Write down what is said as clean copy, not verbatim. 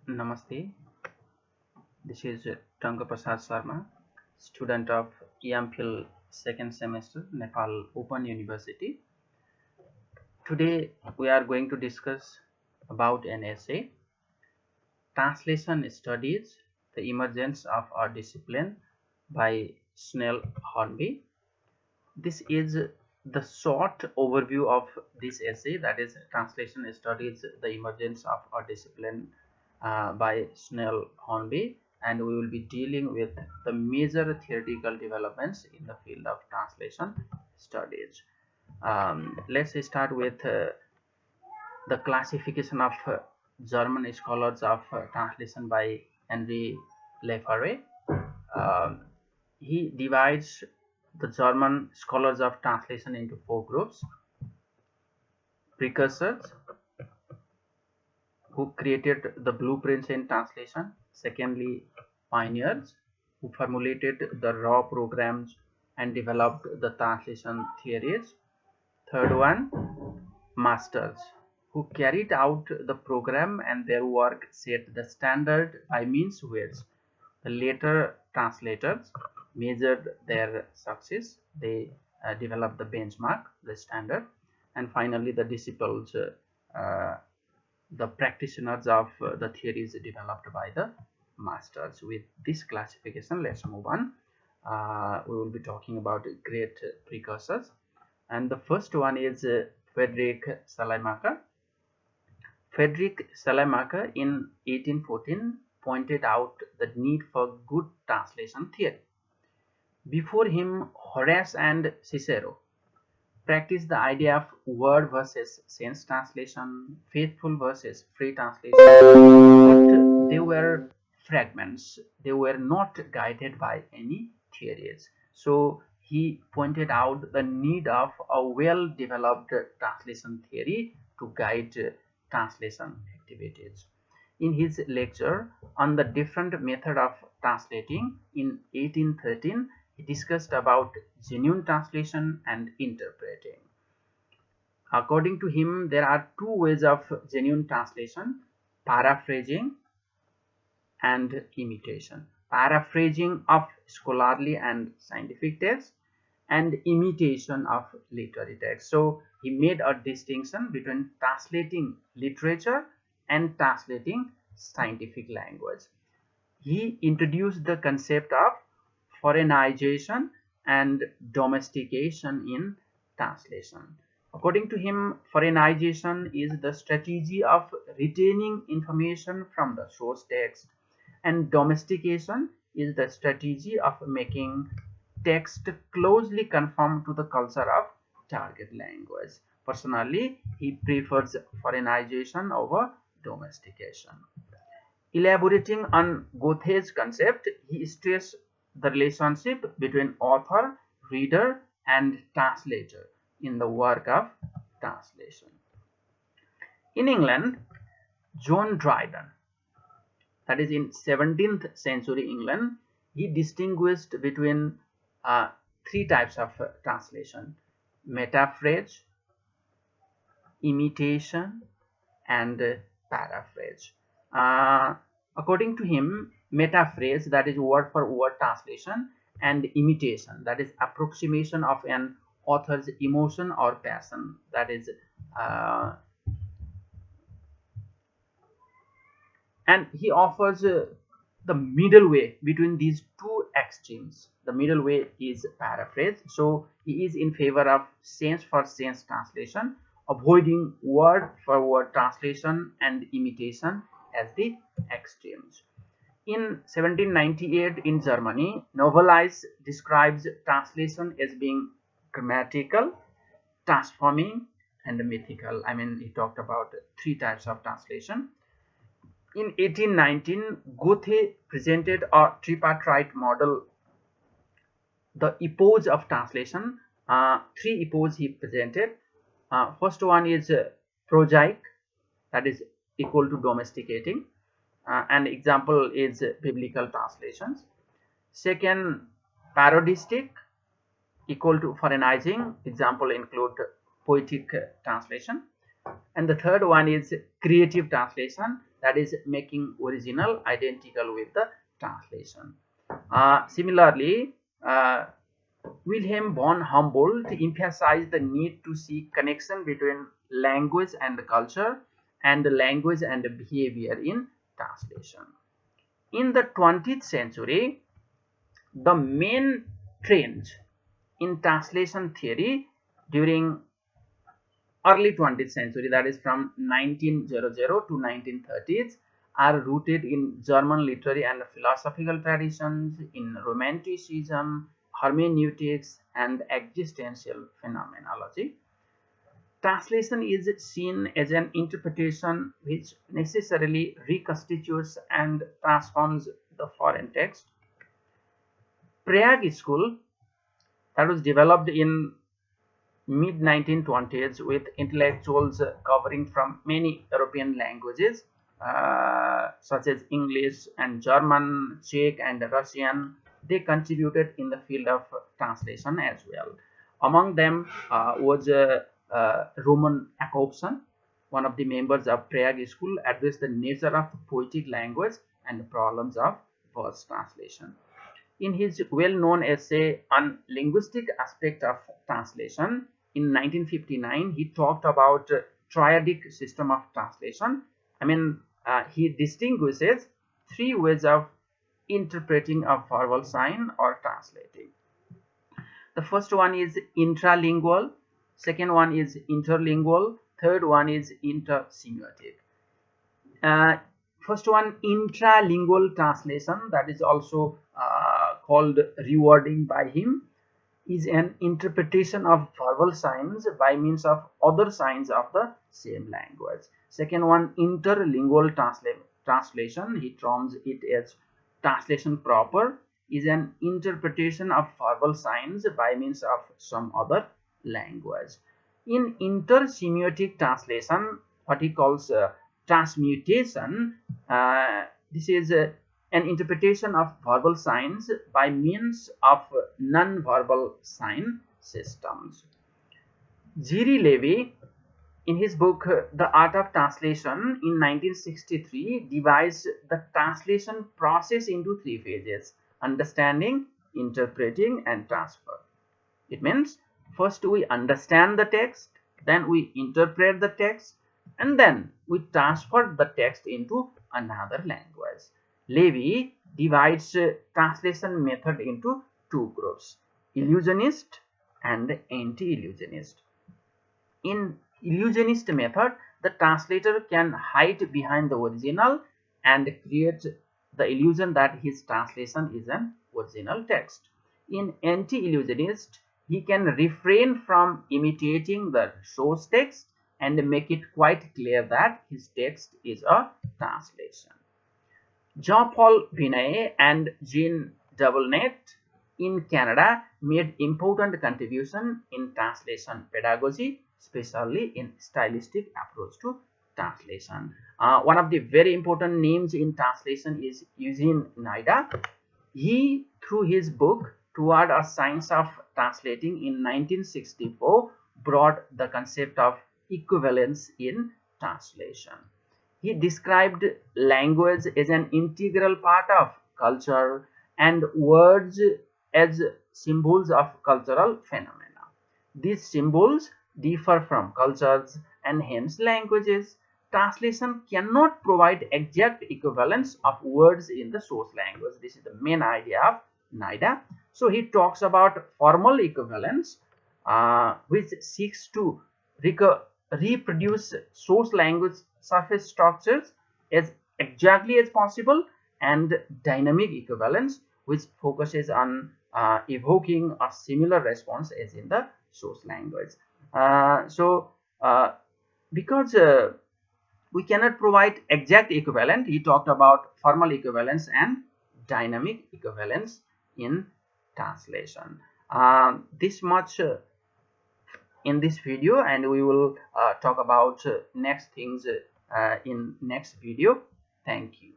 Namaste. This is Tanga Prasad Sharma, student of EMPhil second semester, Nepal Open University. Today we are going to discuss about an essay, Translation Studies, the Emergence of Our Discipline by Snell Hornby. This is the short overview of this essay, that is Translation Studies, the Emergence of Our Discipline by Snell Hornby, and we will be dealing with the major theoretical developments in the field of translation studies. Let's start with the classification of German scholars of translation by Henri Lefebvre. Um, he divides the German scholars of translation into four groups: precursors, who created the blueprints in translation; secondly, pioneers, who formulated the raw programs and developed the translation theories; third one, masters, who carried out the program and their work set the standard by means which the later translators measured their success. They developed the benchmark, the standard; and finally the disciples, the practitioners of the theories developed by the masters. With this classification, let's move on. We will be talking about great precursors, and the first one is Friedrich Schleiermacher. Friedrich Schleiermacher in 1814 pointed out the need for good translation theory. Before him, Horace and Cicero practiced the idea of word versus sense translation, faithful versus free translation, but they were fragments. They were not guided by any theories. So he pointed out the need of a well-developed translation theory to guide translation activities. In his lecture on the different method of translating in 1813, he discussed about genuine translation and interpreting. According to him, there are two ways of genuine translation: paraphrasing and imitation. Paraphrasing of scholarly and scientific texts, and imitation of literary text. So he made a distinction between translating literature and translating scientific language. He introduced the concept of foreignization and domestication in translation. According to him, foreignization is the strategy of retaining information from the source text, and domestication is the strategy of making text closely conform to the culture of target language. Personally, he prefers foreignization over domestication. Elaborating on Goethe's concept, he stressed the relationship between author, reader, and translator in the work of translation. In England, John Dryden, that is in 17th century England, he distinguished between three types of translation: metaphrase, imitation, and paraphrase. Uh, According to him, metaphrase, that is word for word translation, and imitation, that is approximation of an author's emotion or passion, that is and he offers the middle way between these two extremes. The middle way is paraphrase. So he is in favor of sense for sense translation, avoiding word for word translation and imitation as the extremes. In 1798 in Germany, Novalis describes translation as being grammatical, transforming, and mythical. I mean, he talked about three types of translation. In 1819, Goethe presented a tripartite model, the epochs of translation. Three epochs he presented. First one is prosaic, that is equal to domesticating. An example is biblical translations. Second, parodistic, equal to foreignizing. Example include poetic translation. And the third one is creative translation, that is making original identical with the translation. Similarly, Wilhelm von Humboldt emphasized the need to see connection between language and culture and language and behavior in translation. In the 20th century, the main trends in translation theory during early 20th century, that is from 1900 to 1930s, are rooted in German literary and philosophical traditions, in romanticism, hermeneutics, and existential phenomenology. Translation is seen as an interpretation which necessarily reconstitutes and transforms the foreign text. Prague School, that was developed in mid 1920s with intellectuals covering from many European languages such as English and German, Czech and Russian. They contributed in the field of translation as well. Among them was Roman Jakobson, one of the members of Prague School, addressed the nature of poetic language and the problems of verse translation. In his well-known essay on linguistic aspect of translation in 1959, he talked about triadic system of translation. He distinguishes three ways of interpreting a verbal sign or translating. The first one is intralingual, second one is interlingual, third one is intersemiotic. First one, intralingual translation, that is also called rewording by him, is an interpretation of verbal signs by means of other signs of the same language. Second one, interlingual translation, he terms it as translation proper, is an interpretation of verbal signs by means of some other language. In intersemiotic translation, what he calls transmutation, this is an interpretation of verbal signs by means of non-verbal sign systems. Jiri Levy, in his book The Art of Translation in 1963, divides the translation process into three phases: understanding, interpreting, and transfer. It means first we understand the text, then we interpret the text, and then we transfer the text into another language. Levy divides translation method into two groups: illusionist and anti-illusionist. In illusionist method, the translator can hide behind the original and create the illusion that his translation is an original text. In anti-illusionist, he can refrain from imitating the source text and make it quite clear that his text is a translation. Jean-Paul Vinet and Jean Doublenet in Canada made important contribution in translation pedagogy, especially in stylistic approach to translation. One of the very important names in translation is Eugene Nida. He, through his book Toward a Science of Translating in 1964, brought the concept of equivalence in translation. He described language as an integral part of culture and words as symbols of cultural phenomena. These symbols differ from cultures and hence languages. Translation cannot provide exact equivalence of words in the source language. This is the main idea of Nida. So he talks about formal equivalence, which seeks to reproduce source language surface structures as exactly as possible, and dynamic equivalence, which focuses on evoking a similar response as in the source language. Because we cannot provide exact equivalent, he talked about formal equivalence and dynamic equivalence in translation. This much in this video, and we will talk about next things in next video. Thank you.